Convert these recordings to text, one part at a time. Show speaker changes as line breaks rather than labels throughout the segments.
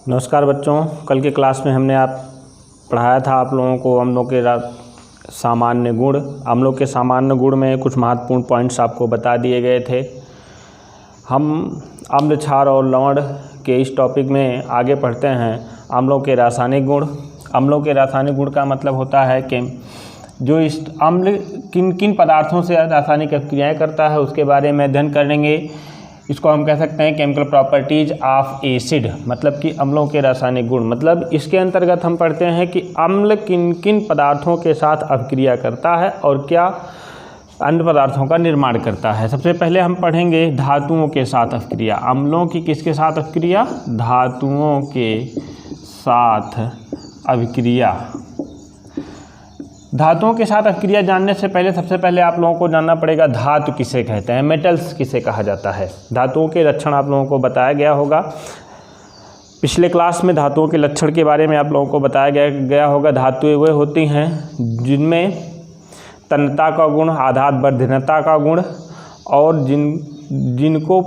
नमस्कार बच्चों, कल के क्लास में हमने पढ़ाया था आप लोगों को अम्लों के सामान्य गुण। अम्लों के सामान्य गुण में कुछ महत्वपूर्ण पॉइंट्स आपको बता दिए गए थे। हम अम्ल, क्षार और लवण के इस टॉपिक में आगे पढ़ते हैं अम्लों के रासायनिक गुण। अम्लों के रासायनिक गुण का मतलब होता है कि जो इस अम्ल किन किन पदार्थों से रासायनिक क्रियाएँ करता है उसके बारे में अध्ययन करेंगे। इसको हम कह सकते हैं केमिकल प्रॉपर्टीज ऑफ एसिड, मतलब कि अम्लों के रासायनिक गुण। मतलब इसके अंतर्गत हम पढ़ते हैं कि अम्ल किन किन पदार्थों के साथ अभिक्रिया करता है और क्या अन्य पदार्थों का निर्माण करता है। सबसे पहले हम पढ़ेंगे धातुओं के साथ अभिक्रिया। अम्लों की किसके साथ अभिक्रिया? धातुओं के साथ अभिक्रिया। धातुओं के साथ अभिक्रिया जानने से पहले सबसे पहले आप लोगों को जानना पड़ेगा धातु किसे कहते हैं, मेटल्स किसे कहा जाता है। धातुओं के लक्षण आप लोगों को बताया गया होगा। पिछले क्लास में धातुओं के लक्षण के बारे में आप लोगों को बताया गया होगा। धातुएं वे होती हैं जिनमें तन्यता का गुण, आघात वर्धनता का गुण और जिनको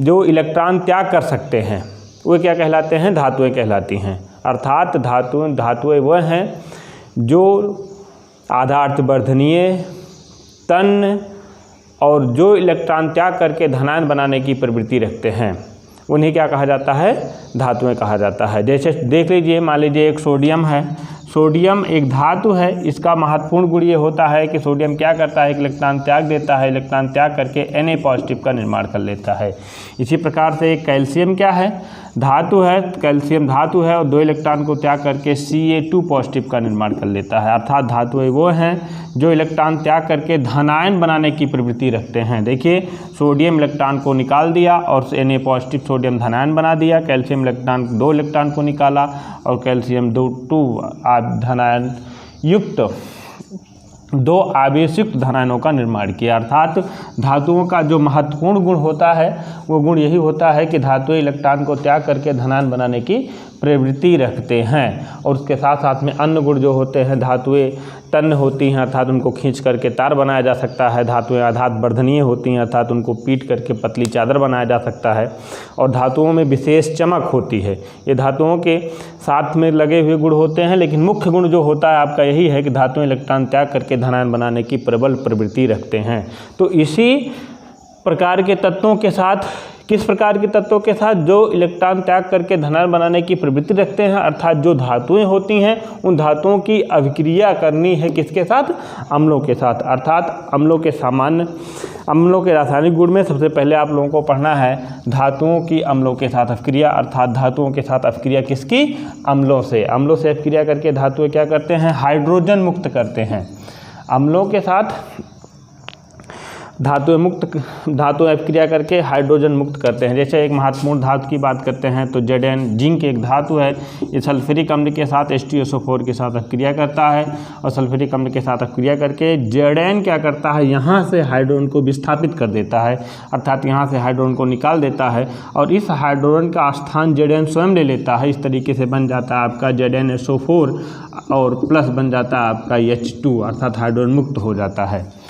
जो इलेक्ट्रॉन त्याग कर सकते हैं वे क्या कहलाते हैं? धातुएं कहलाती हैं। अर्थात धातुएं वह हैं जो आधार्थ वर्धनीय, तन्य और जो इलेक्ट्रॉन त्याग करके धनायन बनाने की प्रवृत्ति रखते हैं उन्हें क्या कहा जाता है? धातुएं कहा जाता है। जैसे देख लीजिए, मान लीजिए एक सोडियम है। सोडियम एक धातु है। इसका महत्वपूर्ण गुण ये होता है कि सोडियम क्या करता है? एक इलेक्ट्रॉन त्याग देता है। इलेक्ट्रॉन त्याग करके Na पॉजिटिव का निर्माण कर लेता है। इसी प्रकार से एक कैल्शियम क्या है? धातु है। कैल्शियम धातु है और 2 इलेक्ट्रॉन को त्याग करके Ca2 पॉजिटिव का निर्माण कर लेता है। अर्थात धातुएं वो हैं जो इलेक्ट्रॉन त्याग करके धनायन बनाने की प्रवृत्ति रखते हैं। देखिए, सोडियम इलेक्ट्रॉन को निकाल दिया और Na पॉजिटिव सोडियम धनायन बना दिया। कैल्शियम 2 इलेक्ट्रॉन को निकाला और कैल्शियम 2 धनायन युक्त 2 आवेश युक्त धनायनों का निर्माण किया। अर्थात धातुओं का जो महत्वपूर्ण गुण होता है वो गुण यही होता है कि धातुएं इलेक्ट्रॉन को त्याग करके धनायन बनाने की प्रवृत्ति रखते हैं। और उसके साथ साथ में अन्य गुण जो होते हैं, धातुएं तन्य होती हैं अर्थात उनको खींच करके तार बनाया जा सकता है। धातुएं आघात वर्धनीय होती हैं अर्थात उनको पीट करके पतली चादर बनाया जा सकता है। और धातुओं में विशेष चमक होती है। ये धातुओं के साथ में लगे हुए गुण होते हैं, लेकिन मुख्य गुण जो होता है आपका यही है कि धातुएं इलेक्ट्रॉन त्याग करके धनायन बनाने की प्रबल प्रवृत्ति रखते हैं। तो इसी प्रकार के तत्वों के साथ, किस प्रकार के तत्वों के साथ? जो इलेक्ट्रॉन त्याग करके धनायन बनाने की प्रवृत्ति रखते हैं। अर्थात जो धातुएं होती हैं उन धातुओं की अभिक्रिया करनी है किसके साथ? अम्लों के साथ। अर्थात अम्लों के रासायनिक गुण में सबसे पहले आप लोगों को पढ़ना है धातुओं की अम्लों के साथ अभिक्रिया। अर्थात धातुओं के साथ अभिक्रिया किसकी? अम्लों से। अम्लों से अभिक्रिया करके धातुएं क्या करते हैं? हाइड्रोजन मुक्त करते हैं। अम्लों के साथ धातुएं अभिक्रिया करके हाइड्रोजन मुक्त करते हैं। जैसे एक महत्वपूर्ण धातु की बात करते हैं तो Zn, जिंक एक धातु है। ये सल्फ्यूरिक अम्ल के साथ H2SO4 के साथ अभिक्रिया करता है और सल्फ्यूरिक अम्ल के साथ अभिक्रिया करके Zn क्या करता है? यहाँ से हाइड्रोजन को विस्थापित कर देता है। अर्थात यहाँ से हाइड्रोजन को निकाल देता है और इस हाइड्रोजन का स्थान Zn स्वयं ले लेता है। इस तरीके से बन जाता है आपका ZnSO4 और प्लस बन जाता है आपका H2, अर्थात हाइड्रोजन मुक्त हो जाता है।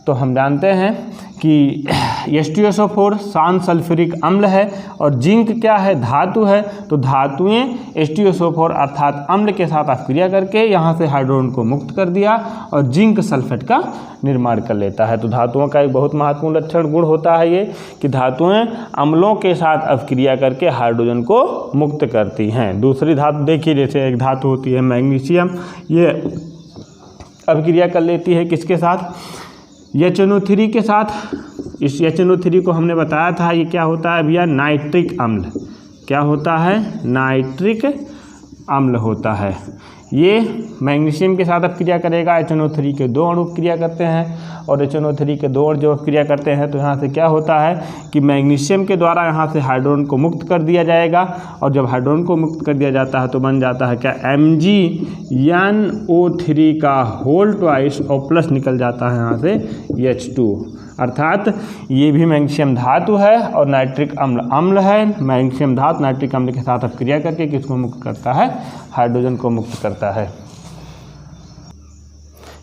तो हम जानते हैं कि H2SO4 शांत सल्फ्यूरिक अम्ल है और जिंक क्या है? धातु है। तो धातुएं H2SO4 अर्थात अम्ल के साथ अभिक्रिया करके यहाँ से हाइड्रोजन को मुक्त कर दिया और जिंक सल्फेट का निर्माण कर लेता है। तो धातुओं का एक बहुत महत्वपूर्ण लक्षण गुण होता है ये कि धातुएं अम्लों के साथ अभिक्रिया करके हाइड्रोजन को मुक्त करती हैं। दूसरी धातु देखिए, जैसे एक धातु होती है मैग्नीशियम, ये अभिक्रिया कर लेती है किसके साथ? HNO3 के साथ। इस HNO3 को हमने बताया था ये क्या होता है भैया? नाइट्रिक अम्ल। क्या होता है? नाइट्रिक अम्ल होता है। ये मैग्नीशियम के साथ अभिक्रिया करेगा। HNO3 के 2 अणु क्रिया करते हैं और HNO3 के 2 अणु जो क्रिया करते हैं तो यहाँ से क्या होता है कि मैग्नीशियम के द्वारा यहाँ से हाइड्रोजन को मुक्त कर दिया जाएगा और जब हाइड्रोजन को मुक्त कर दिया जाता है तो बन जाता है क्या? MgNO3 का होल ट्वाइस और प्लस निकल जाता है यहाँ से H2। अर्थात ये भी मैग्नीशियम धातु है और नाइट्रिक अम्ल है। मैग्नीशियम धातु नाइट्रिक अम्ल के साथ अभिक्रिया करके किसको मुक्त करता है? हाइड्रोजन को मुक्त करता है।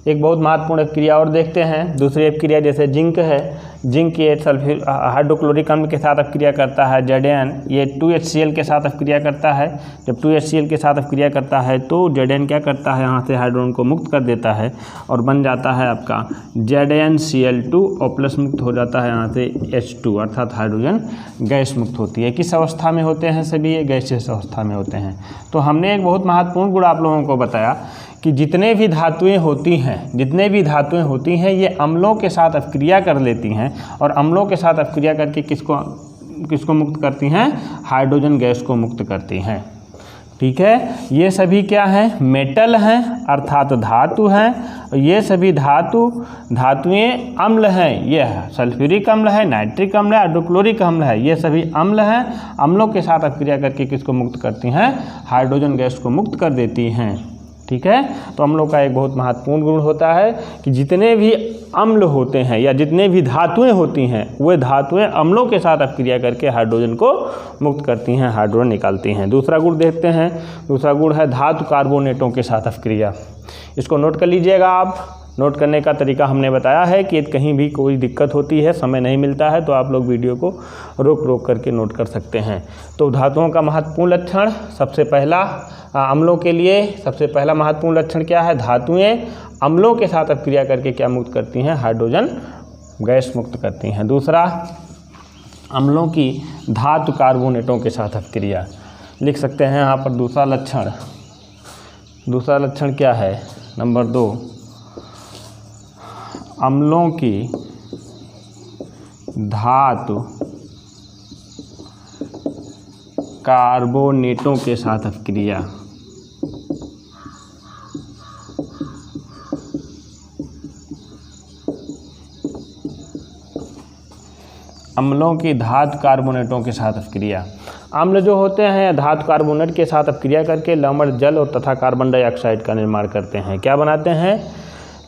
एक बहुत महत्वपूर्ण क्रिया और देखते हैं। दूसरी अपक्रिया जैसे जिंक है, जिंक ये सल्फ्यूर हाइड्रोक्लोरिक अम्ल के साथ अपक्रिया करता है। Zn ये 2HCl के साथ अपक्रिया करता है। जब 2HCl के साथ अपक्रिया करता है तो Zn क्या करता है, यहाँ से हाइड्रोजन को मुक्त कर देता है और बन जाता है आपका ZnCl2 और प्लस मुक्त हो जाता है यहाँ से H2, अर्थात हाइड्रोजन गैस मुक्त होती है। किस अवस्था में होते हैं सभी, ये गैसियस अवस्था में होते हैं। तो हमने एक बहुत महत्वपूर्ण गुण आप लोगों को बताया कि जितने भी धातुएं होती हैं ये अम्लों के साथ अपक्रिया कर लेती हैं और अम्लों के साथ अपक्रिया करके किसको मुक्त करती हैं, हाइड्रोजन गैस को मुक्त करती हैं। ठीक है, ये सभी क्या हैं, मेटल हैं अर्थात धातु हैं। ये सभी धातुएं अम्ल हैं, ये सल्फ्यूरिक अम्ल है, नाइट्रिक अम्ल है, हाइड्रोक्लोरिक अम्ल है, ये सभी अम्ल हैं। अम्लों के साथ अपक्रिया करके किसको मुक्त करती हैं, हाइड्रोजन गैस को मुक्त कर देती हैं। ठीक है, तो अम्लों का एक बहुत महत्वपूर्ण गुण होता है कि जितने भी अम्ल होते हैं या जितने भी धातुएं होती हैं वे धातुएं अम्लों के साथ अपक्रिया करके हाइड्रोजन को मुक्त करती हैं, हाइड्रोजन निकालती हैं। दूसरा गुण देखते हैं, दूसरा गुण है धातु कार्बोनेटों के साथ अपक्रिया। इसको नोट कर लीजिएगा आप। नोट करने का तरीका हमने बताया है कि कहीं भी कोई दिक्कत होती है, समय नहीं मिलता है तो आप लोग वीडियो को रोक करके नोट कर सकते हैं। तो धातुओं का महत्वपूर्ण लक्षण, सबसे पहला अम्लों के लिए सबसे पहला महत्वपूर्ण लक्षण क्या है, धातुएं अम्लों के साथ अपक्रिया करके क्या मुक्त करती हैं, हाइड्रोजन गैस मुक्त करती हैं। दूसरा, अम्लों की धातु कार्बोनेटों के साथ अपक्रिया। लिख सकते हैं यहाँ पर दूसरा लक्षण क्या है, नंबर 2, अम्लों की धातु कार्बोनेटों के साथ अपक्रिया। अम्लों की धातु कार्बोनेटों के साथ अपक्रिया। अम्ल जो होते हैं धातु कार्बोनेट के साथ अपक्रिया करके लवण, जल और तथा कार्बन डाइऑक्साइड का निर्माण करते हैं। क्या बनाते हैं,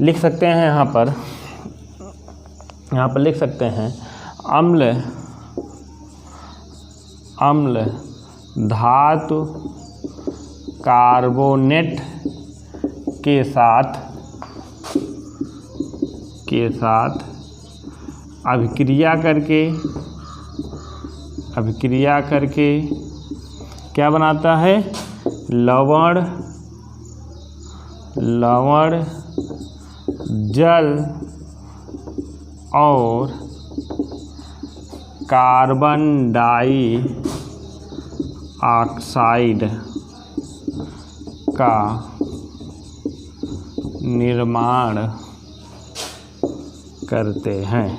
लिख सकते हैं यहाँ पर लिख सकते हैं अम्ल धातु कार्बोनेट के साथ अभिक्रिया करके क्या बनाता है, लवण, जल और कार्बन डाइऑक्साइड का निर्माण करते हैं।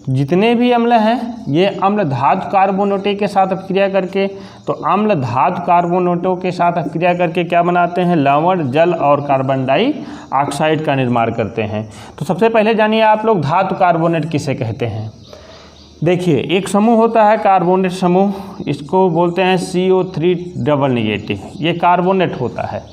जितने भी अम्ल हैं ये अम्ल धातु कार्बोनेटों के साथ अपक्रिया करके, तो अम्ल धातु कार्बोनेटों के साथ अपक्रिया करके क्या बनाते हैं, लवण, जल और कार्बन डाइऑक्साइड का निर्माण करते हैं। तो सबसे पहले जानिए आप लोग धातु कार्बोनेट किसे कहते हैं। देखिए, एक समूह होता है कार्बोनेट समूह, इसको बोलते हैं CO3 डबल नेगेटिव। ये कार्बोनेट होता है,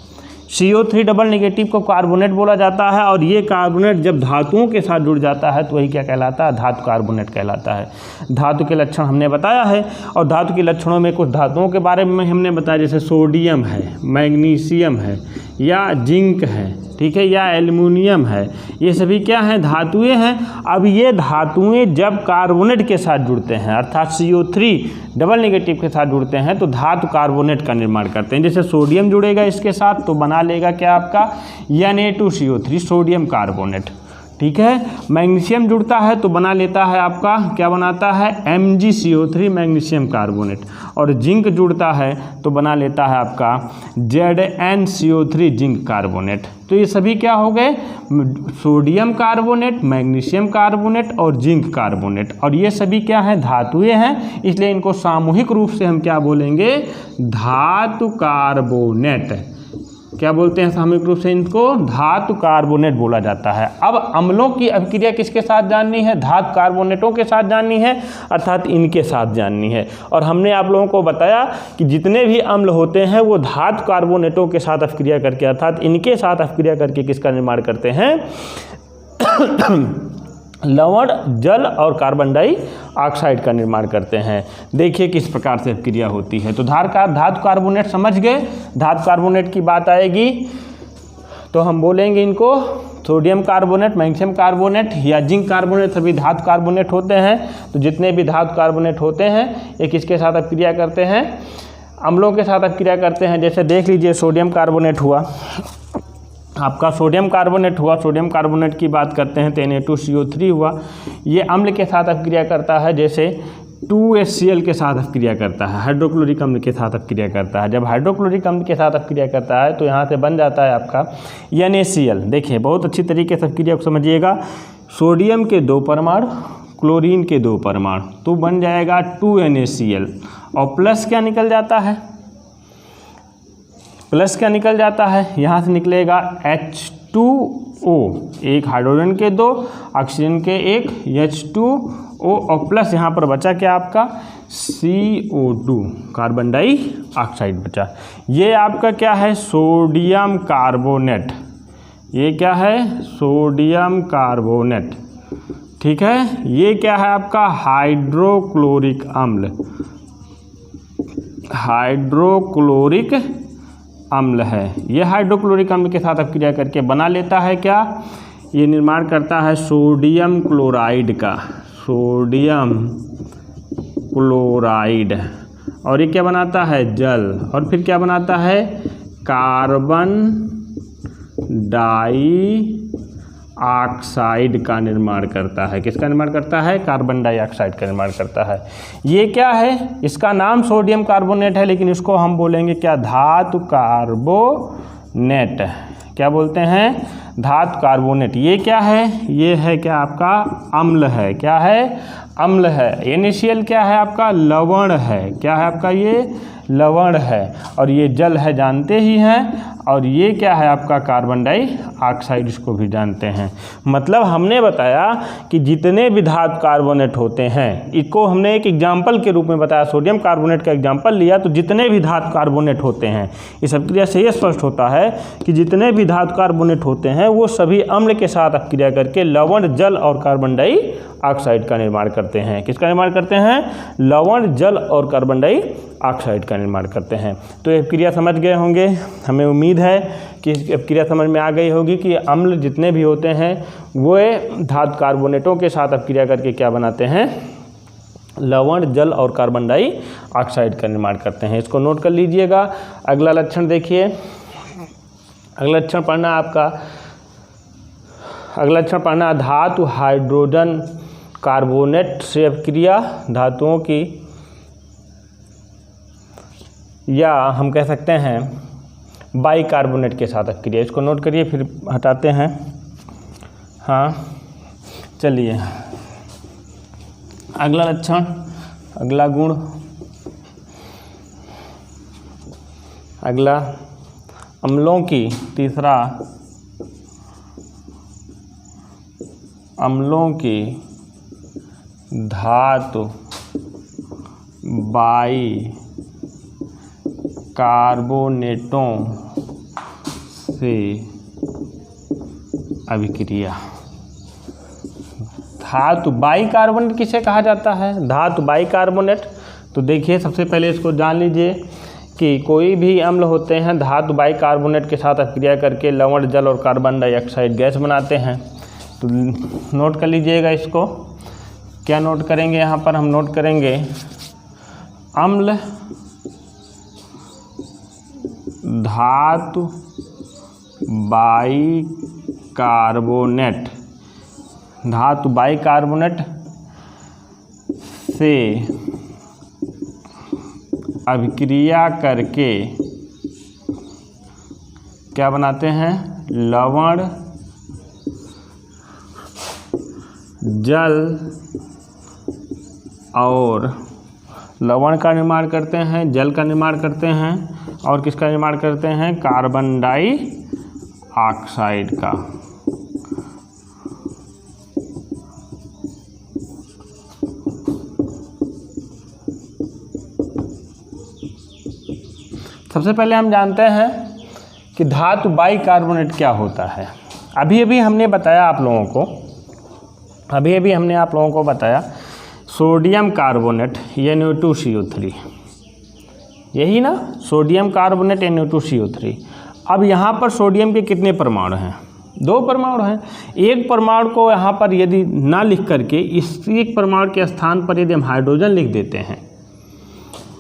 CO3 डबल नेगेटिव को कार्बोनेट बोला जाता है। और ये कार्बोनेट जब धातुओं के साथ जुड़ जाता है तो वही क्या कहलाता है, धातु कार्बोनेट कहलाता है। धातु के लक्षण हमने बताया है, और धातु के लक्षणों में कुछ धातुओं के बारे में हमने बताया, जैसे सोडियम है, मैग्नीशियम है, या जिंक है, ठीक है, या एल्युमिनियम है। ये सभी क्या हैं, धातुएं हैं। अब ये धातुएं जब कार्बोनेट के साथ जुड़ते हैं अर्थात CO3 डबल नेगेटिव के साथ जुड़ते हैं तो धातु कार्बोनेट का निर्माण करते हैं। जैसे सोडियम जुड़ेगा इसके साथ तो बना लेगा क्या आपका Na2CO3 सोडियम कार्बोनेट, ठीक है। मैग्नीशियम जुड़ता है तो बना लेता है आपका, क्या बनाता है, MgCO3 मैग्नीशियम कार्बोनेट। और जिंक जुड़ता है तो बना लेता है आपका ZnCO3 जिंक कार्बोनेट। तो ये सभी क्या हो गए, सोडियम कार्बोनेट, मैग्नीशियम कार्बोनेट और जिंक कार्बोनेट। और ये सभी क्या हैं, धातुएं हैं, इसलिए इनको सामूहिक रूप से हम क्या बोलेंगे, धातु कार्बोनेट। क्या बोलते हैं सामूहिक रूप से, इनको धातु कार्बोनेट बोला जाता है। अब अम्लों की अभिक्रिया किसके साथ जाननी है, धातु कार्बोनेटों के साथ जाननी है, अर्थात इनके साथ जाननी है। और हमने आप लोगों को बताया कि जितने भी अम्ल होते हैं वो धातु कार्बोनेटों के साथ अभिक्रिया करके अर्थात इनके साथ अभिक्रिया करके किसका निर्माण करते हैं, लवण, जल और कार्बन डाइऑक्साइड का निर्माण करते हैं। देखिए किस प्रकार से अभिक्रिया होती है। तो धातु कार्बोनेट समझ गए, धातु कार्बोनेट की बात आएगी तो हम बोलेंगे इनको सोडियम कार्बोनेट, मैग्नीशियम कार्बोनेट या जिंक कार्बोनेट, सभी धातु कार्बोनेट होते हैं। तो जितने भी धातु कार्बोनेट होते हैं ये किसके साथ अभिक्रिया करते हैं, अम्लों के साथ अभिक्रिया करते हैं। जैसे देख लीजिए सोडियम कार्बोनेट हुआ आपका, सोडियम कार्बोनेट हुआ, सोडियम कार्बोनेट की बात करते हैं तो Na2CO3 हुआ, ये अम्ल के साथ अभिक्रिया करता है। जैसे 2HCl के साथ अभिक्रिया करता है, हाइड्रोक्लोरिक अम्ल के साथ अभिक्रिया करता है। जब हाइड्रोक्लोरिक अम्ल के साथ अभिक्रिया करता है तो यहाँ से बन जाता है आपका NaCl। देखिए बहुत अच्छी तरीके से अभिक्रिया को समझिएगा, सोडियम के 2 परमाणु, क्लोरीन के 2 परमाणु, तो बन जाएगा 2NaCl। और प्लस क्या निकल जाता है, प्लस क्या निकल जाता है, यहाँ से निकलेगा H2O, एक हाइड्रोजन के 2, ऑक्सीजन के 1, H2O और प्लस यहाँ पर बचा क्या आपका CO2, कार्बन डाइऑक्साइड बचा। ये आपका क्या है सोडियम कार्बोनेट, ये क्या है सोडियम कार्बोनेट, ठीक है। ये क्या है आपका हाइड्रोक्लोरिक अम्ल, हाइड्रोक्लोरिक अम्ल है। ये हाइड्रोक्लोरिक अम्ल के साथ अभिक्रिया करके बना लेता है क्या, ये निर्माण करता है सोडियम क्लोराइड का, सोडियम क्लोराइड। और ये क्या बनाता है जल, और फिर क्या बनाता है कार्बन डाइऑक्साइड का निर्माण करता है। किसका निर्माण करता है, कार्बन डाइऑक्साइड का निर्माण करता है। ये क्या है, इसका नाम सोडियम कार्बोनेट है लेकिन इसको हम बोलेंगे क्या धातु कार्बोनेट, क्या बोलते हैं धातु कार्बोनेट। ये क्या है, ये है क्या आपका अम्ल है, क्या है अम्ल है। NaCl क्या है आपका लवण है, क्या है आपका ये लवण है। और ये जल है जानते ही हैं, और ये क्या है आपका कार्बन डाइऑक्साइड, इसको भी जानते हैं। मतलब हमने बताया कि जितने भी धातु कार्बोनेट होते हैं, इसको हमने एक एग्जाम्पल के रूप में बताया, सोडियम कार्बोनेट का एग्जाम्पल लिया, तो जितने भी धातु कार्बोनेट होते हैं, इस अभिक्रिया से ये स्पष्ट होता है कि जितने भी धातु कार्बोनेट होते हैं वो सभी अम्ल के साथ अभिक्रिया करके लवण, जल और कार्बन डाइऑक्साइड का निर्माण करते हैं। किसका निर्माण करते हैं, लवण, जल और कार्बन डाइऑक्साइड का निर्माण करते हैं। तो ये क्रिया समझ गए होंगे, हमें उम्मीद है कि क्रिया समझ में आ गई होगी कि अम्ल जितने भी होते हैं वो धातु कार्बोनेटों के साथ अभिक्रिया करके क्या बनाते हैं, लवण, जल और कार्बन डाइऑक्साइड का निर्माण करते हैं। इसको नोट कर लीजिएगा। अगला लक्षण देखिए, अगला लक्षण पढ़ना आपका, अगला लक्षण पढ़ना धातु हाइड्रोजन कार्बोनेट से अभिक्रिया, धातुओं की, या हम कह सकते हैं बाइकार्बोनेट के साथ अभिक्रिया। इसको नोट करिए फिर हटाते हैं। हाँ चलिए अगला लक्षण, अगला गुण, अगला अम्लों की, तीसरा अम्लों की धातु बाई कार्बोनेटों से अभिक्रिया। धातु बाइकार्बोनेट किसे कहा जाता है, धातु बाइकार्बोनेट। तो देखिए सबसे पहले इसको जान लीजिए कि कोई भी अम्ल होते हैं धातु बाइकार्बोनेट के साथ अभिक्रिया करके लवण, जल और कार्बन डाइऑक्साइड गैस बनाते हैं। तो नोट कर लीजिएगा इसको, क्या नोट करेंगे यहाँ पर, हम नोट करेंगे अम्ल धातु बाइकार्बोनेट, धातु बाइकार्बोनेट से अभिक्रिया करके क्या बनाते हैं, लवण, जल और लवण का निर्माण करते हैं, जल का निर्माण करते हैं और किसका निर्माण करते हैं, कार्बन डाइऑक्साइड का। सबसे पहले हम जानते हैं कि धातु बाइकार्बोनेट क्या होता है। अभी अभी हमने बताया आप लोगों को, बताया सोडियम कार्बोनेट Na2CO3, यही ना, सोडियम कार्बोनेट Na2CO3। अब यहाँ पर सोडियम के कितने परमाणु हैं? 2 परमाणु हैं। एक परमाणु को यहाँ पर यदि ना लिख करके इस एक परमाणु के स्थान पर यदि हम हाइड्रोजन लिख देते हैं,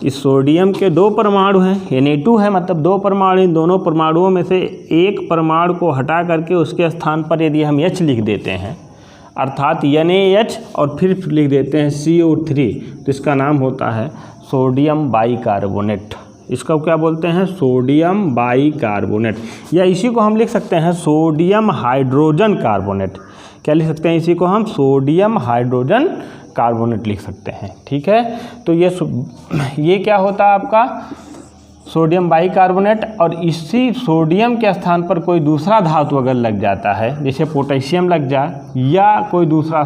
इस सोडियम के 2 परमाणु हैं, Na2 है, मतलब 2 परमाणु, इन दोनों परमाणुओं में से एक परमाणु को हटा करके उसके स्थान पर यदि हम H लिख देते हैं, अर्थात NaH और फिर लिख देते हैं CO3, तो इसका नाम होता है सोडियम बाइकार्बोनेट। इसका क्या बोलते हैं? सोडियम बाइकार्बोनेट, या इसी को हम लिख सकते हैं सोडियम हाइड्रोजन कार्बोनेट। क्या लिख सकते हैं इसी को हम? सोडियम हाइड्रोजन कार्बोनेट लिख सकते हैं। ठीक है, तो ये क्या होता है आपका? Sodium bicarbonate. और इसी सोडियम के स्थान पर कोई दूसरा धातु अगर लग जाता है, जैसे पोटेशियम लग जाए या कोई दूसरा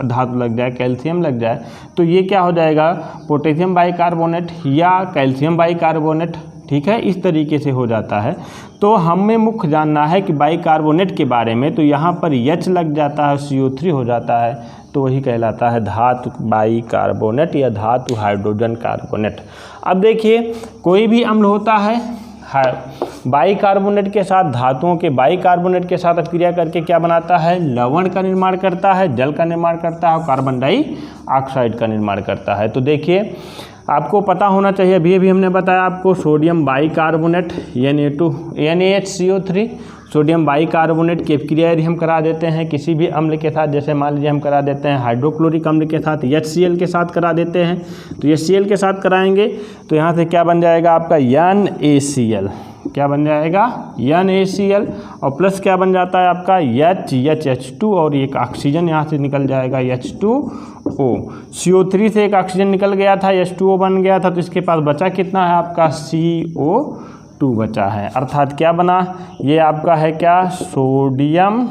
धातु लग जाए, कैल्शियम लग जाए, तो ये क्या हो जाएगा? पोटेशियम बाइकार्बोनेट या कैल्शियम बाइकार्बोनेट। ठीक है, इस तरीके से हो जाता है। तो हमें मुख्य जानना है कि बाइकार्बोनेट के बारे में, तो यहाँ पर H लग जाता है, CO3 हो जाता है, तो वही कहलाता है धातु बाइकार्बोनेट या धातु हाइड्रोजन कार्बोनेट। अब देखिए, कोई भी अम्ल होता है बाइकार्बोनेट के साथ, धातुओं के बाइकार्बोनेट के साथ क्रिया करके क्या बनाता है? लवण का निर्माण करता है, जल का निर्माण करता है और कार्बन डाइऑक्साइड का निर्माण करता है। तो देखिए, आपको पता होना चाहिए, अभी हमने बताया आपको sodium bicarbonate NaHCO3, sodium bicarbonate की क्रिया यदि हम करा देते हैं किसी भी अम्ल के साथ, जैसे मान लीजिए हम करा देते हैं हाइड्रोक्लोरिक अम्ल के साथ, HCl के साथ करा देते हैं, तो HCl के साथ कराएंगे तो यहाँ से क्या बन जाएगा आपका? NaCl। क्या बन जाएगा? NaCl। और प्लस क्या बन जाता है आपका? H2, और एक ऑक्सीजन यहाँ से निकल जाएगा H2O। CO3 से एक ऑक्सीजन निकल गया था, H2O बन गया था, तो इसके पास बचा कितना है आपका? CO2 बचा है। अर्थात क्या बना? ये आपका है क्या? Sodium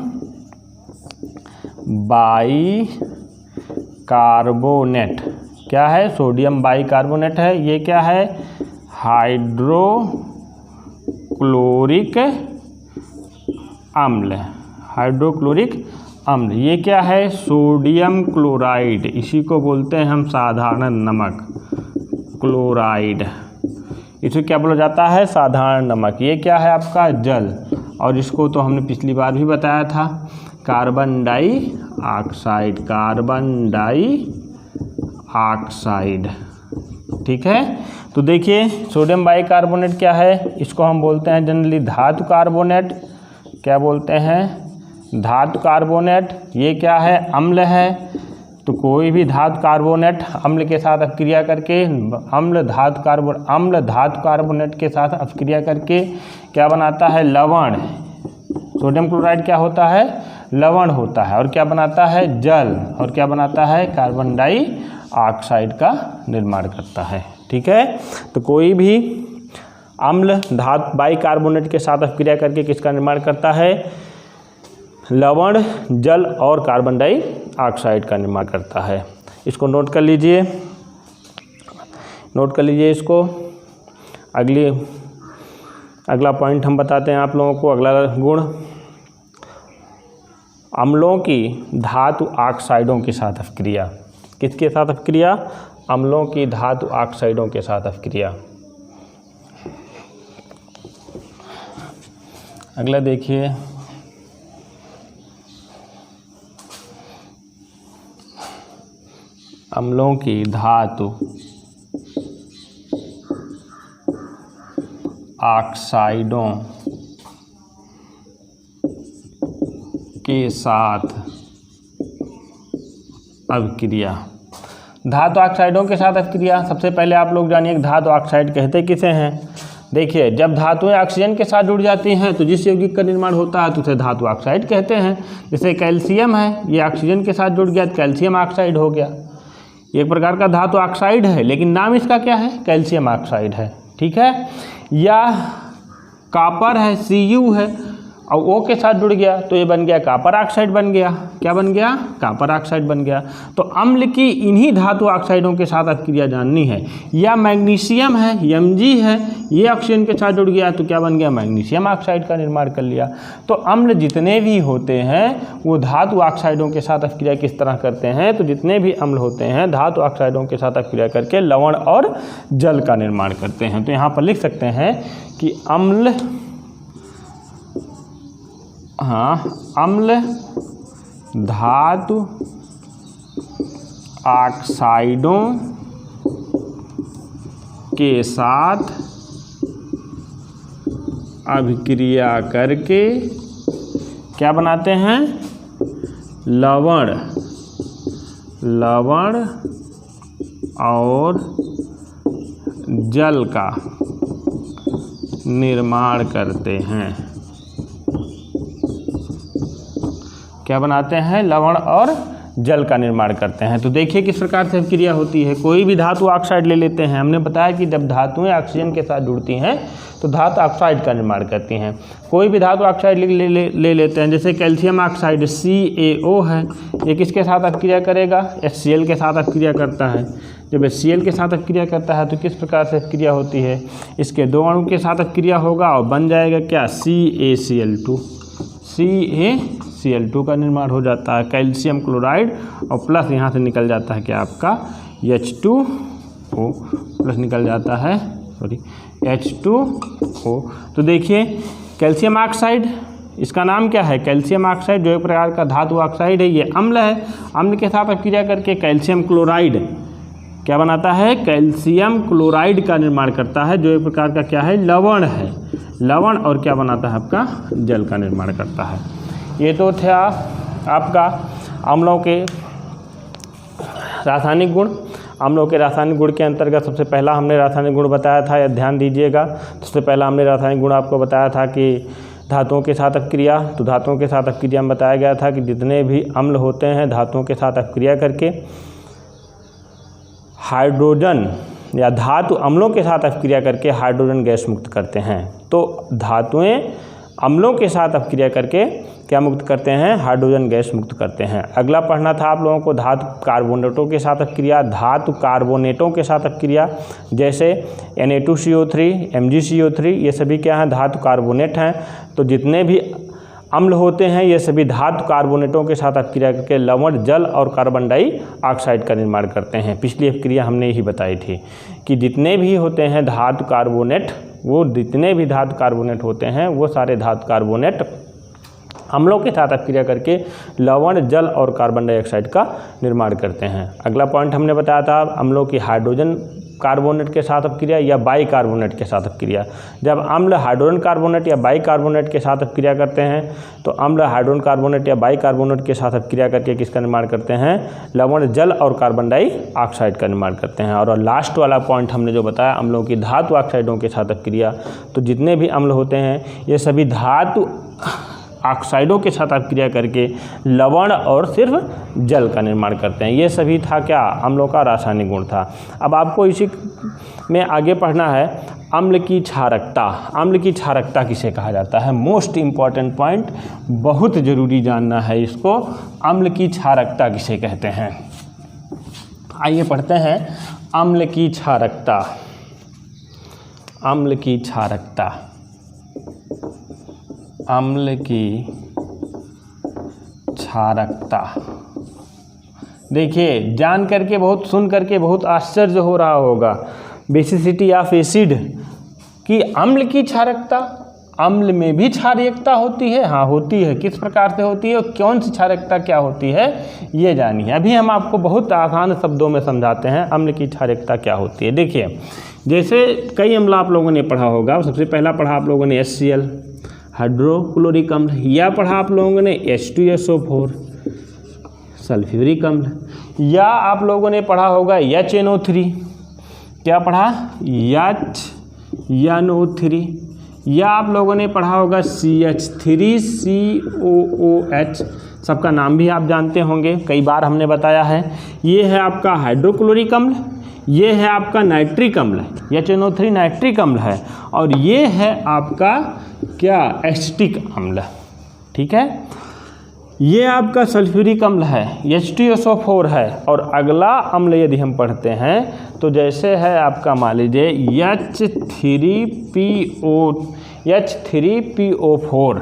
bicarbonate. क्या है? सोडियम बाइकार्बोनेट है। ये क्या है? हाइड्रोक्लोरिक अम्ल। हाइड्रोक्लोरिक अम्ल। ये क्या है? सोडियम क्लोराइड, इसी को बोलते हैं हम साधारण नमक, क्लोराइड, इसे क्या बोला जाता है? साधारण नमक। ये क्या है आपका? जल, और इसको तो हमने पिछली बार भी बताया था, कार्बन डाइऑक्साइड, कार्बन डाइऑक्साइड। ठीक है, तो देखिए सोडियम बाइकार्बोनेट क्या है? इसको हम बोलते हैं जनरली धातु कार्बोनेट। क्या बोलते हैं? धातु कार्बोनेट। ये क्या है? अम्ल है। तो कोई भी धातु कार्बोनेट अम्ल के साथ अपक्रिया करके, अम्ल धातु कार्बोनेट के साथ अपक्रिया करके क्या बनाता है? लवण। सोडियम क्लोराइड क्या होता है? लवण होता है। और क्या बनाता है? जल। और क्या बनाता है? कार्बन डाइऑक्साइड का निर्माण करता है। ठीक है, तो कोई भी अम्ल धातु बाइकार्बोनेट के साथ अपक्रिया करके किसका निर्माण करता है? लवण, जल और कार्बन डाइऑक्साइड का निर्माण करता है। इसको नोट कर लीजिए, नोट कर लीजिए इसको। अगला पॉइंट हम बताते हैं आप लोगों को। अगला गुण, अम्लों की धातु ऑक्साइडों के साथ अपक्रिया। किसके साथ अपक्रिया? अम्लों की धातु ऑक्साइडों के साथ अपक्रिया। अगला देखिए, अम्लों की धातु ऑक्साइडों के साथ अपक्रिया। धातु ऑक्साइडों के साथ अपक्रिया, सबसे पहले आप लोग जानिए धातु ऑक्साइड कहते किसे हैं। देखिए, जब धातुएं ऑक्सीजन के साथ जुड़ जाती हैं तो जिस यौगिक का निर्माण होता है तो उसे धातु ऑक्साइड कहते हैं। जैसे कैल्शियम है, ये ऑक्सीजन के साथ जुड़ गया तो कैल्शियम ऑक्साइड हो गया। एक प्रकार का धातु ऑक्साइड है, लेकिन नाम इसका क्या है? कैल्शियम ऑक्साइड है। ठीक है, या कॉपर है, Cu है, और O के साथ जुड़ गया तो ये बन गया कॉपर ऑक्साइड बन गया। क्या बन गया? कॉपर ऑक्साइड बन गया। तो अम्ल की इन्हीं धातु ऑक्साइडों के साथ अपक्रिया जाननी है। या मैग्नीशियम है, Mg है, ये ऑक्सीजन के साथ जुड़ गया तो क्या बन गया? मैग्नीशियम ऑक्साइड का निर्माण कर लिया। तो अम्ल जितने भी होते हैं वो धातु ऑक्साइडों के साथ अपक्रिया किस तरह करते हैं? तो जितने भी अम्ल होते हैं धातु ऑक्साइडों के साथ अपक्रिया करके लवण और जल का निर्माण करते हैं। तो यहाँ पर लिख सकते हैं कि अम्ल अम्ल धातु ऑक्साइडों के साथ अभिक्रिया करके क्या बनाते हैं? लवण और जल का निर्माण करते हैं। क्या बनाते हैं? लवण और जल का निर्माण करते हैं। तो देखिए किस प्रकार से अभिक्रिया होती है। कोई भी धातु ऑक्साइड ले लेते हैं। हमने बताया कि जब धातुएं ऑक्सीजन के साथ जुड़ती हैं तो धातु ऑक्साइड का निर्माण करती हैं। कोई भी धातु ऑक्साइड ले लेते हैं, जैसे कैल्शियम ऑक्साइड CaO है, ये किसके साथ अभिक्रिया करेगा? HCl के साथ अभिक्रिया करता है। जब HCl के साथ अभिक्रिया करता है तो किस प्रकार से अभिक्रिया होती है? इसके दो अणु के साथ अभिक्रिया होगा और बन जाएगा क्या? CaCl2। CaCl2 का निर्माण हो जाता है, कैल्शियम क्लोराइड, और प्लस यहाँ से निकल जाता है क्या आपका? H2O प्लस निकल जाता है, H2O। तो देखिए कैल्शियम ऑक्साइड, इसका नाम क्या है? कैल्शियम ऑक्साइड, जो एक प्रकार का धातु ऑक्साइड है। ये अम्ल है। अम्ल के साथ अभिक्रिया करके कैल्शियम क्लोराइड क्या बनाता है? कैल्शियम क्लोराइड का निर्माण करता है, जो एक प्रकार का क्या है? लवण है। लवण और क्या बनाता है? आपका जल का निर्माण करता है। ये तो था आपका अम्लों के रासायनिक गुण। अम्लों के रासायनिक गुण के अंतर्गत सबसे पहला हमने रासायनिक गुण बताया था, या ध्यान दीजिएगा। सबसे पहला हमने रासायनिक गुण आपको बताया था कि धातुओं के साथ अभिक्रिया। तो धातुओं के साथ अभिक्रिया में बताया गया था कि जितने भी अम्ल होते हैं धातुओं के साथ अभिक्रिया करके हाइड्रोजन, या धातु अम्लों के साथ अभिक्रिया करके हाइड्रोजन गैस मुक्त करते हैं। तो धातुएं अम्लों के साथ अभिक्रिया करके क्या मुक्त करते हैं? हाइड्रोजन गैस मुक्त करते हैं। अगला पढ़ना था आप लोगों को धातु कार्बोनेटों के साथ अभिक्रिया। धातु कार्बोनेटों के साथ अभिक्रिया, जैसे Na2CO3, MgCO3, ये सभी क्या हैं? धातु कार्बोनेट हैं। तो जितने भी अम्ल होते हैं ये सभी धातु कार्बोनेटों के साथ अभिक्रिया करके लवण, जल और कार्बन डाइऑक्साइड का निर्माण करते हैं। पिछली अभिक्रिया हमने यही बताई थी कि जितने भी होते हैं धातु कार्बोनेट, वो जितने भी धातु कार्बोनेट होते हैं वो सारे धातु कार्बोनेट अम्लों के साथ अभिक्रिया करके लवण, जल और कार्बन डाइऑक्साइड का निर्माण करते हैं। अगला पॉइंट हमने बताया था अम्लों की हाइड्रोजन कार्बोनेट के साथ अभिक्रिया या बाइकार्बोनेट के साथ अभिक्रिया। जब अम्ल हाइड्रोजन कार्बोनेट या बाइकार्बोनेट के साथ अभिक्रिया करते हैं तो अम्ल हाइड्रोजन कार्बोनेट या बाइकार्बोनेट के साथ अभिक्रिया करके किसका निर्माण करते हैं? लवण, जल और कार्बन डाइऑक्साइड का निर्माण करते हैं। और लास्ट वाला पॉइंट हमने जो बताया अम्लों की धातु ऑक्साइडों के साथ अभिक्रिया, तो जितने भी अम्ल होते हैं ये सभी धातु ऑक्साइडों के साथ अभिक्रिया करके लवण और सिर्फ जल का निर्माण करते हैं। ये सभी था क्या? अम्लों का रासायनिक गुण था। अब आपको इसी में आगे पढ़ना है अम्ल की क्षारकता। अम्ल की क्षारकता किसे कहा जाता है? मोस्ट इम्पॉर्टेंट पॉइंट, बहुत ज़रूरी जानना है इसको। अम्ल की क्षारकता किसे कहते हैं? आइए पढ़ते हैं अम्ल की क्षारकता। अम्ल की क्षारकता, अम्ल की क्षारकता। देखिए जान करके बहुत, सुन करके बहुत आश्चर्य हो रहा होगा, बेसिसिटी ऑफ एसिड कि अम्ल की क्षारकता, अम्ल में भी क्षारकता होती है? हाँ होती है। किस प्रकार से होती है और कौन सी क्षारकता क्या होती है ये जानिए। अभी हम आपको बहुत आसान शब्दों में समझाते हैं अम्ल की क्षारकता क्या होती है। देखिए जैसे कई अम्ल आप लोगों ने पढ़ा होगा। सबसे पहला पढ़ा आप लोगों ने HCl हाइड्रोक्लोरिक अम्ल, या पढ़ा आप लोगों ने H2SO4 सल्फ्यूरिक अम्ल, या आप लोगों ने पढ़ा होगा HNO3, क्या पढ़ा? HNO3, या आप लोगों ने पढ़ा होगा CH3COOH, सबका नाम भी आप जानते होंगे, कई बार हमने बताया है। ये है आपका हाइड्रोक्लोरिक अम्ल, ये है आपका नाइट्रिक अम्ल, HNO3 नाइट्रिक अम्ल है, और ये है आपका क्या? एसिटिक अम्ल। ठीक है, ये आपका सल्फ्यूरिक अम्ल है, H2SO4 है। और अगला अम्ल यदि हम पढ़ते हैं तो जैसे है आपका मान लीजिए H3PO4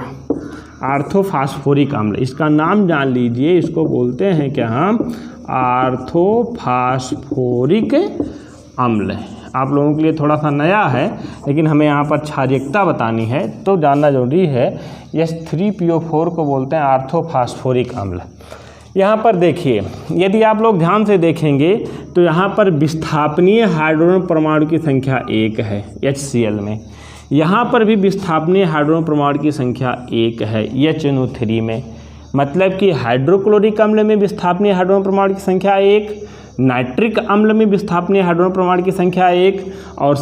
आर्थोफास्फोरिक अम्ल। इसका नाम जान लीजिए, इसको बोलते हैं क्या हम? आर्थोफास्फोरिक अम्ल। आप लोगों के लिए थोड़ा सा नया है, लेकिन हमें यहाँ पर क्षारीयता बतानी है तो जानना जरूरी है। H3PO4 को बोलते हैं ऑर्थोफॉस्फोरिक अम्ल। यहाँ पर देखिए, यदि आप लोग ध्यान से देखेंगे तो यहाँ पर विस्थापनीय हाइड्रोजन परमाणु की संख्या 1 है HCl में। यहाँ पर भी विस्थापनीय हाइड्रोजन परमाणु की संख्या 1 है HNO3 में। मतलब कि हाइड्रोक्लोरिक अम्ल में विस्थापनीय हाइड्रोजन परमाणु की संख्या 1, नाइट्रिक अम्ल में विस्थापनीय हाइड्रोजन परमाणु की संख्या 1 और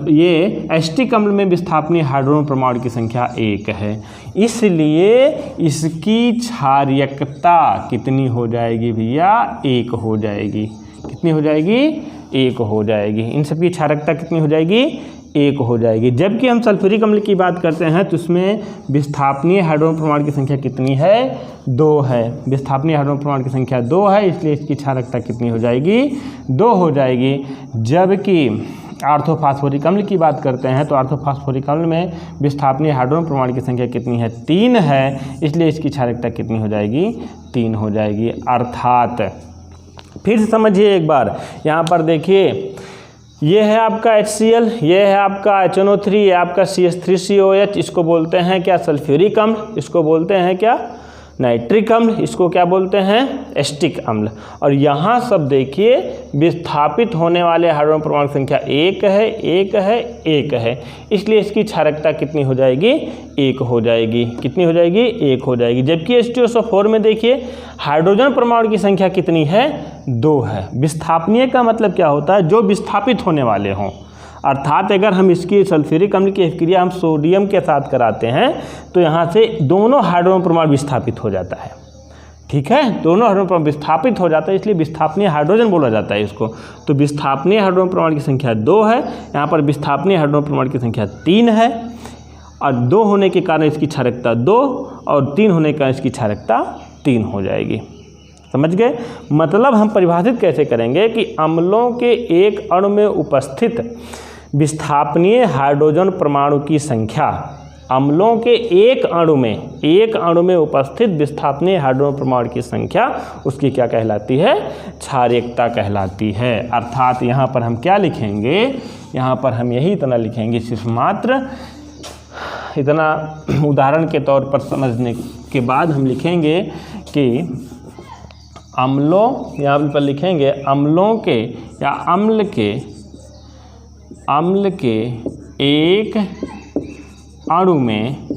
ये एसिटिक अम्ल में विस्थापनीय हाइड्रोजन परमाणु की संख्या 1 है। इसलिए इसकी क्षारीयता कितनी हो जाएगी भैया? 1 हो जाएगी। कितनी हो जाएगी? 1 हो जाएगी। इन सबकी क्षारीयता कितनी हो जाएगी? 1 हो जाएगी। जबकि हम सल्फ्यूरिक अम्ल की बात करते हैं तो उसमें विस्थापनीय हाइड्रोजन परमाणु की संख्या कितनी है? 2 है। विस्थापनीय हाइड्रोजन परमाणु की संख्या 2 है, इसलिए इसकी क्षारीयता कितनी हो जाएगी? 2 हो जाएगी। जबकि ऑर्थोफॉस्फोरिक अम्ल की बात करते हैं तो ऑर्थोफॉस्फोरिक अम्ल में विस्थापनीय हाइड्रोजन परमाणु की संख्या कितनी है? 3 है, इसलिए इसकी क्षारीयता कितनी हो जाएगी? 3 हो जाएगी। अर्थात फिर से समझिए एक बार, यहाँ पर देखिए, ये है आपका HCl, ये है आपका HNO3, ये आपका CH3COH। इसको बोलते हैं क्या? सल्फ्यूरिक अम्ल। इसको बोलते हैं क्या? नाइट्रिक अम्ल। इसको क्या बोलते हैं? एसिटिक अम्ल। और यहाँ सब देखिए विस्थापित होने वाले हाइड्रोजन परमाणु संख्या 1 है, 1 है, 1 है, इसलिए इसकी क्षारीयता कितनी हो जाएगी? 1 हो जाएगी। कितनी हो जाएगी? 1 हो जाएगी। जबकि H2SO4 में देखिए हाइड्रोजन परमाणु की संख्या कितनी है? 2 है। विस्थापनीय का मतलब क्या होता है? जो विस्थापित होने वाले हों। अर्थात अगर हम इसकी सल्फ्यूरिक अम्ल की अभिक्रिया हम सोडियम के साथ कराते हैं तो यहाँ से दोनों हाइड्रोजन परमाणु विस्थापित हो जाता है। ठीक है, दोनों हाइड्रोजन परमाणु विस्थापित हो जाता है, इसलिए विस्थापनीय हाइड्रोजन बोला जाता है इसको। तो विस्थापनीय हाइड्रोजन परमाणु की संख्या 2 है, यहाँ पर विस्थापनीय हाइड्रोजन परमाणु की संख्या 3 है। और 2 होने के कारण इसकी क्षारीयता 2 और 3 होने के कारण इसकी क्षारीयता 3 हो जाएगी। समझ गए? मतलब हम परिभाषित कैसे करेंगे कि अम्लों के एक अणु में उपस्थित विस्थापनीय हाइड्रोजन परमाणु की संख्या, अम्लों के एक अणु में उपस्थित विस्थापनीय हाइड्रोजन परमाणु की संख्या उसकी क्या कहलाती है? क्षारीयता कहलाती है। अर्थात यहाँ पर हम क्या लिखेंगे? यहाँ पर हम यही इतना लिखेंगे, सिर्फ मात्र इतना उदाहरण के तौर पर समझने के बाद हम लिखेंगे कि अम्लों, यहाँ पर लिखेंगे अम्लों के या अम्ल के एक अणु में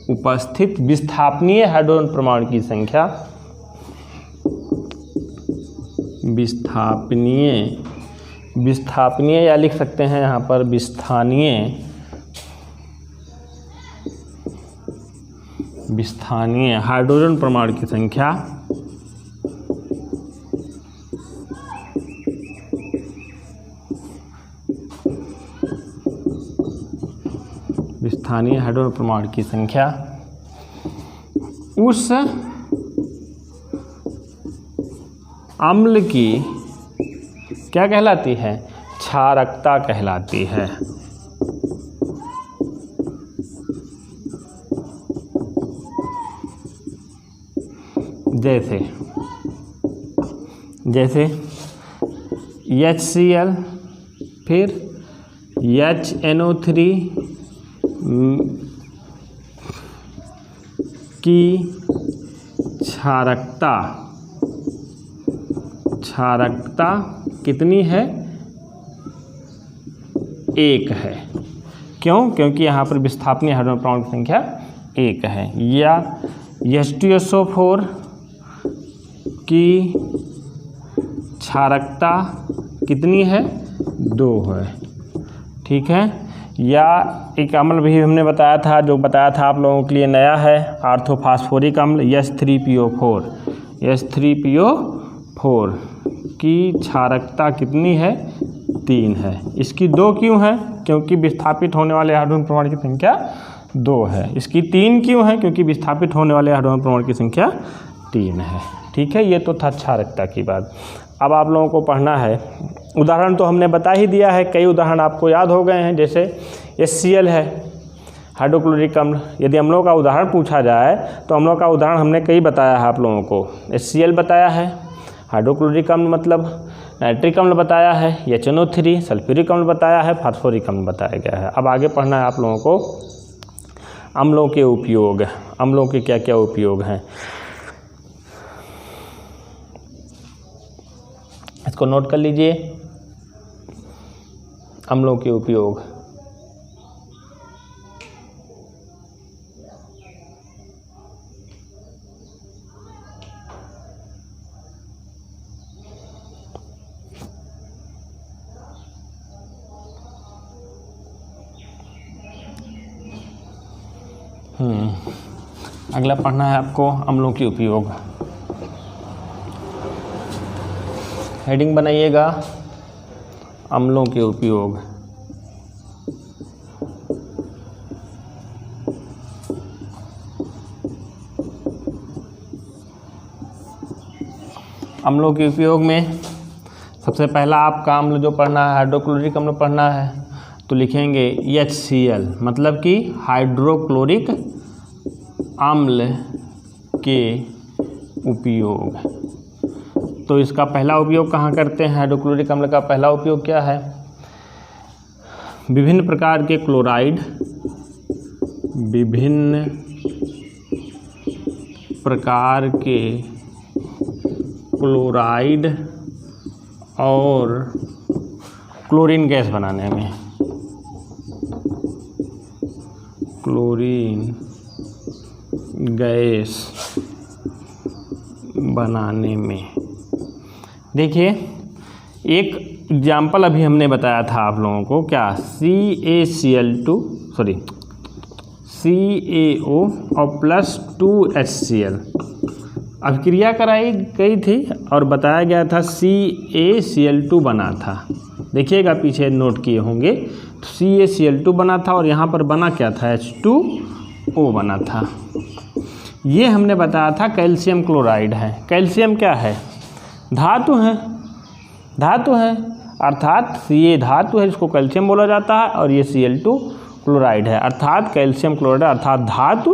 उपस्थित विस्थापनीय हाइड्रोजन परमाणु की संख्या, विस्थापनीय या लिख सकते हैं यहाँ पर विस्थानीय हाइड्रोजन परमाणु की संख्या विस्थानीय हाइड्रोजन परमाणु की संख्या उस अम्ल की क्या कहलाती है? क्षारकता कहलाती है। जैसे HCl, फिर HNO3 की क्षारकता कितनी है? 1 है। क्यों? क्योंकि यहाँ पर विस्थापनीय हाइड्रोजन परमाणु की संख्या 1 है। या H2SO4 की क्षारकता कितनी है? 2 है। ठीक है। या एक अम्ल भी हमने बताया था, जो बताया था आप लोगों के लिए नया है, ऑर्थोफॉस्फोरिक अम्ल H3PO4 की क्षारकता कितनी है? 3 है। इसकी 2 क्यों है? क्योंकि विस्थापित होने वाले हाइड्रोजन परमाणु की संख्या 2 है। इसकी 3 क्यों है? क्योंकि विस्थापित होने वाले हाइड्रोजन परमाणु की संख्या 3 है। ठीक है, ये तो था क्षारकता की बात। अब आप लोगों को पढ़ना है, उदाहरण तो हमने बता ही दिया है, कई उदाहरण आपको याद हो गए हैं। जैसे HCl है, हाइड्रोक्लोरिक अम्ल। यदि अम्लों का उदाहरण पूछा जाए तो अम्लों का उदाहरण हमने कई बताया है आप लोगों को। HCl बताया है, हाइड्रोक्लोरिक अम्ल मतलब नाइट्रिक अम्ल बताया है, HNO3, सल्फ्यूरिक अम्ल बताया है, फास्फोरिक अम्ल बताया गया है। अब आगे पढ़ना है आप लोगों को अम्लों के उपयोग, अम्लों के क्या क्या उपयोग हैं, इसको नोट कर लीजिए। अम्लों के उपयोग, अगला पढ़ना है आपको अम्लों के उपयोग। हेडिंग बनाइएगा अम्लों के उपयोग। अम्लों के उपयोग में सबसे पहला आपका अम्ल जो पढ़ना है हाइड्रोक्लोरिक अम्ल पढ़ना है, तो लिखेंगे HCl मतलब कि हाइड्रोक्लोरिक अम्ल के उपयोग। तो इसका पहला उपयोग कहाँ करते हैं? हाइड्रोक्लोरिक अम्ल का पहला उपयोग क्या है? विभिन्न प्रकार के क्लोराइड, विभिन्न प्रकार के क्लोराइड और क्लोरीन गैस बनाने में, क्लोरीन गैस बनाने में। देखिए एक एग्जाम्पल अभी हमने बताया था आप लोगों को, क्या? CaCl2 और प्लस 2HCl अभिक्रिया कराई गई थी और बताया गया था CaCl2 बना था। देखिएगा पीछे नोट किए होंगे, तो CaCl2 बना था और यहाँ पर बना क्या था? H2O बना था। ये हमने बताया था कैल्शियम क्लोराइड है। कैल्शियम क्या है? धातु है, धातु है, अर्थात ये धातु है, इसको कैल्शियम बोला जाता है, और ये Cl2 क्लोराइड है, अर्थात कैल्शियम क्लोराइड अर्थात धातु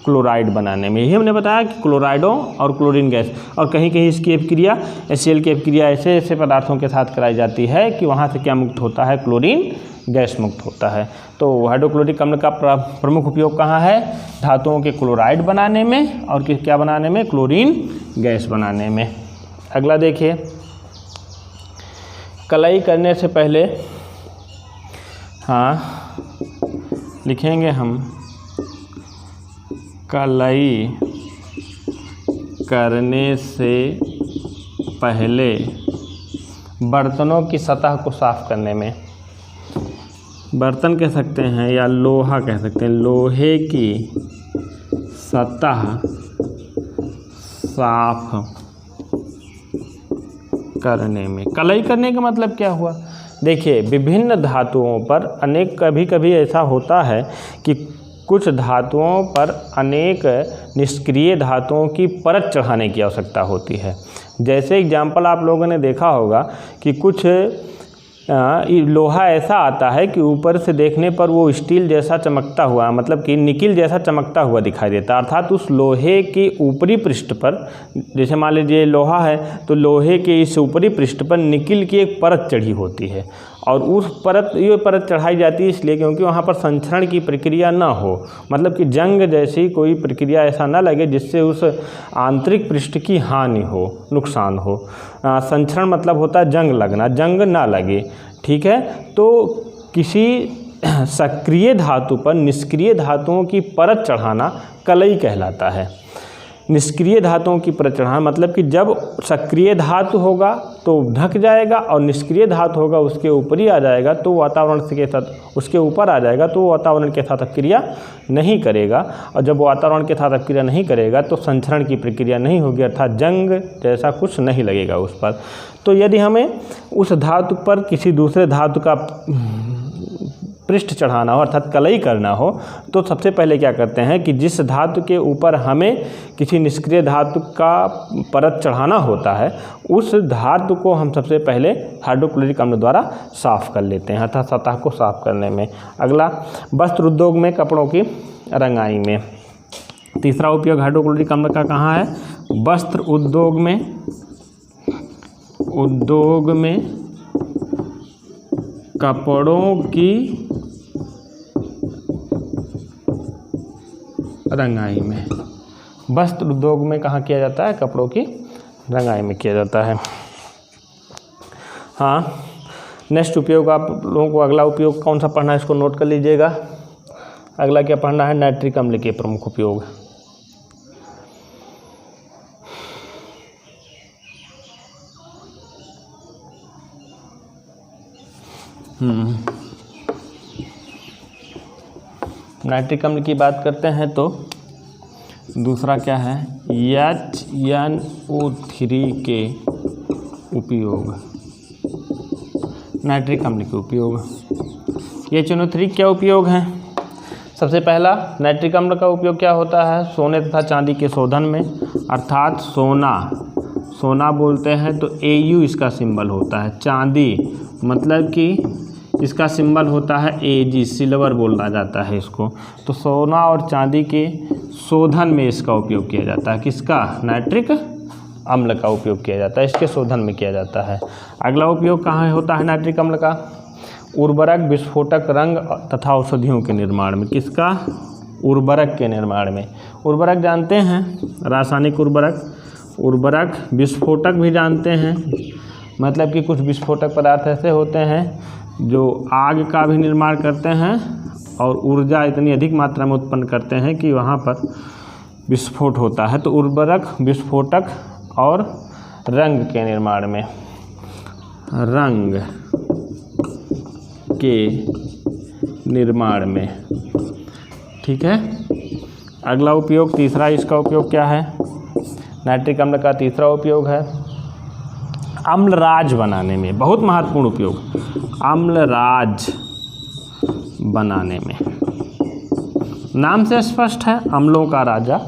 क्लोराइड बनाने में। यही हमने बताया कि क्लोराइडों और क्लोरीन गैस, और कहीं कहीं इसकी अभिक्रिया HCl की अभिक्रिया ऐसे ऐसे पदार्थों के साथ कराई जाती है कि वहाँ से क्या मुक्त होता है? क्लोरीन गैस मुक्त होता है। तो हाइड्रोक्लोरिक अम्ल का प्रमुख उपयोग कहाँ है? धातुओं के क्लोराइड बनाने में और क्या बनाने में? क्लोरीन गैस बनाने में। अगला देखिए, कलाई करने से पहले लिखेंगे हम कलाई करने से पहले बर्तनों की सतह को साफ करने में। बर्तन कह सकते हैं या लोहा कह सकते हैं, लोहे की सतह साफ करने में। कलाई करने का मतलब क्या हुआ? देखिए विभिन्न धातुओं पर कभी कभी ऐसा होता है कि कुछ धातुओं पर अनेक निष्क्रिय धातुओं की परत चढ़ाने की आवश्यकता होती है। जैसे एग्जाम्पल आप लोगों ने देखा होगा कि कुछ लोहा ऐसा आता है कि ऊपर से देखने पर वो स्टील जैसा चमकता हुआ, मतलब कि निकिल जैसा चमकता हुआ दिखाई देता है, अर्थात उस लोहे के ऊपरी पृष्ठ पर, जैसे मान लीजिए लोहा है तो लोहे के इस ऊपरी पृष्ठ पर निकिल की एक परत चढ़ी होती है, और उस ये परत चढ़ाई जाती है इसलिए क्योंकि वहाँ पर संक्षरण की प्रक्रिया ना हो, मतलब कि जंग जैसी कोई प्रक्रिया ऐसा ना लगे जिससे उस आंतरिक पृष्ठ की हानि हो, नुकसान हो। संक्षरण मतलब होता है जंग लगना, जंग ना लगे, ठीक है। तो किसी सक्रिय धातु पर निष्क्रिय धातुओं की परत चढ़ाना कलई कहलाता है। निष्क्रिय धातुओं की परत चढ़ाना मतलब कि जब सक्रिय धातु होगा तो ढक जाएगा और निष्क्रिय धातु होगा उसके ऊपर ही आ जाएगा, तो वातावरण के साथ उसके ऊपर आ जाएगा तो वातावरण के साथ अभिक्रिया नहीं करेगा, और जब वातावरण के साथ अभिक्रिया नहीं करेगा तो संक्षरण की प्रक्रिया नहीं होगी, अर्थात जंग जैसा कुछ नहीं लगेगा उस पर। तो यदि हमें उस धातु पर किसी दूसरे धातु का पृष्ठ चढ़ाना हो अर्थात कलई करना हो, तो सबसे पहले क्या करते हैं कि जिस धातु के ऊपर हमें किसी निष्क्रिय धातु का परत चढ़ाना होता है उस धातु को हम सबसे पहले हाइड्रोक्लोरिक अम्ल द्वारा साफ़ कर लेते हैं, अर्थात सतह को साफ़ करने में। अगला, वस्त्र उद्योग में कपड़ों की रंगाई में। तीसरा उपयोग हाइड्रोक्लोरिक अम्ल का कहाँ है? वस्त्र उद्योग में उद्योग में कपड़ों की रंगाई में। वस्त्र उद्योग में कहाँ किया जाता है? कपड़ों की रंगाई में किया जाता है। हाँ, नेक्स्ट उपयोग आप लोगों को अगला उपयोग कौन सा पढ़ना है, इसको नोट कर लीजिएगा। अगला क्या पढ़ना है? नाइट्रिक अम्ल के प्रमुख उपयोग। नाइट्रिक अम्ल की बात करते हैं तो दूसरा क्या है? HNO3 के उपयोग। नाइट्रिक अम्ल के उपयोग, HNO3 क्या उपयोग हैं? सबसे पहला नाइट्रिक अम्ल का उपयोग क्या होता है? सोने तथा चांदी के शोधन में, अर्थात सोना बोलते हैं तो AU इसका सिंबल होता है। चांदी मतलब कि इसका सिंबल होता है AG, सिल्वर बोला जाता है इसको। तो सोना और चांदी के शोधन में इसका उपयोग किया जाता है। किसका? नाइट्रिक अम्ल का उपयोग किया जाता है, इसके शोधन में किया जाता है। अगला उपयोग कहाँ होता है नाइट्रिक अम्ल का? उर्वरक, विस्फोटक, रंग तथा औषधियों के निर्माण में। किसका? उर्वरक के निर्माण में। उर्वरक जानते हैं, रासायनिक उर्वरक, विस्फोटक भी जानते हैं, मतलब कि कुछ विस्फोटक पदार्थ ऐसे होते हैं जो आग का भी निर्माण करते हैं और ऊर्जा इतनी अधिक मात्रा में उत्पन्न करते हैं कि वहाँ पर विस्फोट होता है। तो उर्वरक, विस्फोटक और रंग के निर्माण में, रंग के निर्माण में। ठीक है। अगला उपयोग, तीसरा इसका उपयोग क्या है? नाइट्रिक अम्ल का तीसरा उपयोग है अम्लराज बनाने में। बहुत महत्वपूर्ण उपयोग, अम्लराज बनाने में। नाम से स्पष्ट है, अम्लों का राजा।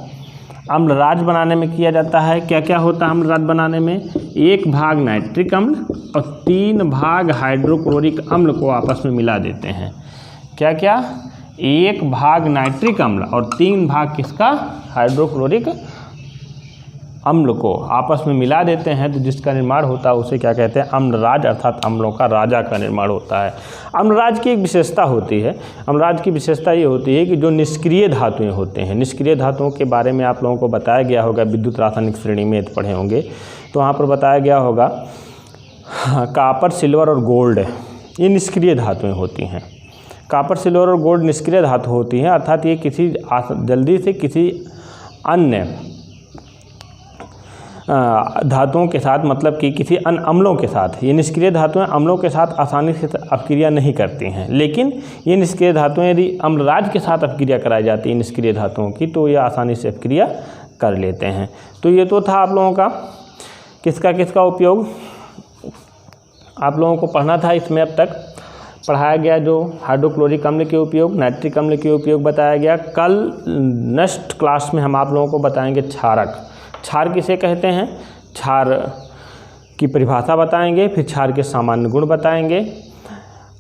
अम्लराज बनाने में किया जाता है। क्या क्या होता है अम्लराज बनाने में? 1 भाग नाइट्रिक अम्ल और 3 भाग हाइड्रोक्लोरिक अम्ल को आपस में मिला देते हैं। क्या क्या? 1 भाग नाइट्रिक अम्ल और 3 भाग किसका? हाइड्रोक्लोरिक अम्ल को आपस में मिला देते हैं, तो जिसका निर्माण होता है उसे क्या कहते हैं? अम्लराज, अर्थात अम्लों का राजा का निर्माण होता है। अम्लराज की एक विशेषता होती है, अम्लराज की विशेषता ये होती है कि जो निष्क्रिय धातुएं होते हैं, निष्क्रिय धातुओं के बारे में आप लोगों को बताया गया होगा, विद्युत रासायनिक श्रेणी में पढ़े होंगे, तो वहाँ पर बताया गया होगा कापर, सिल्वर और गोल्ड, ये निष्क्रिय धातुएँ होती हैं। कापर, सिल्वर और गोल्ड निष्क्रिय धातु होती हैं, अर्थात ये किसी जल्दी से किसी अन्य धातुओं के साथ, मतलब कि किसी अन्य अम्लों के साथ, ये निष्क्रिय धातुएं अम्लों के साथ आसानी से अपक्रिया नहीं करती हैं। लेकिन ये निष्क्रिय धातुएं यदि अम्लराज के साथ अपक्रिया कराई जाती है निष्क्रिय धातुओं की, तो ये आसानी से अपक्रिया कर लेते हैं। तो ये तो था आप लोगों का किसका किसका उपयोग आप लोगों को पढ़ना था। इसमें अब तक पढ़ाया गया जो हाइड्रोक्लोरिक अम्ल के उपयोग, नाइट्रिक अम्ल के उपयोग बताया गया। कल नेक्स्ट क्लास में हम आप लोगों को बताएंगे क्षारक। क्षार किसे कहते हैं, क्षार की परिभाषा बताएंगे, फिर क्षार के सामान्य गुण बताएंगे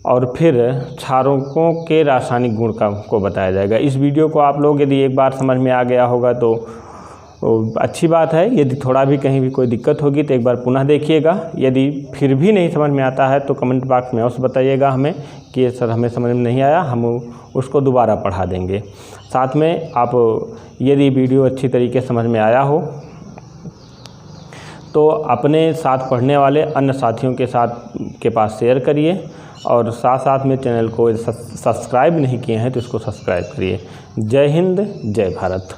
और फिर क्षारकों के रासायनिक गुण को बताया जाएगा। इस वीडियो को आप लोग यदि एक बार समझ में आ गया होगा तो अच्छी बात है। यदि थोड़ा भी कहीं भी कोई दिक्कत होगी तो एक बार पुनः देखिएगा। यदि फिर भी नहीं समझ में आता है तो कमेंट बॉक्स में अवश्य बताइएगा हमें कि सर हमें समझ में नहीं आया, हम उसको दोबारा पढ़ा देंगे। साथ में आप यदि वीडियो अच्छी तरीके से समझ में आया हो तो अपने साथ पढ़ने वाले अन्य साथियों के पास शेयर करिए और साथ साथ में चैनल को सब्सक्राइब नहीं किए हैं तो इसको सब्सक्राइब करिए। जय हिंद, जय भारत।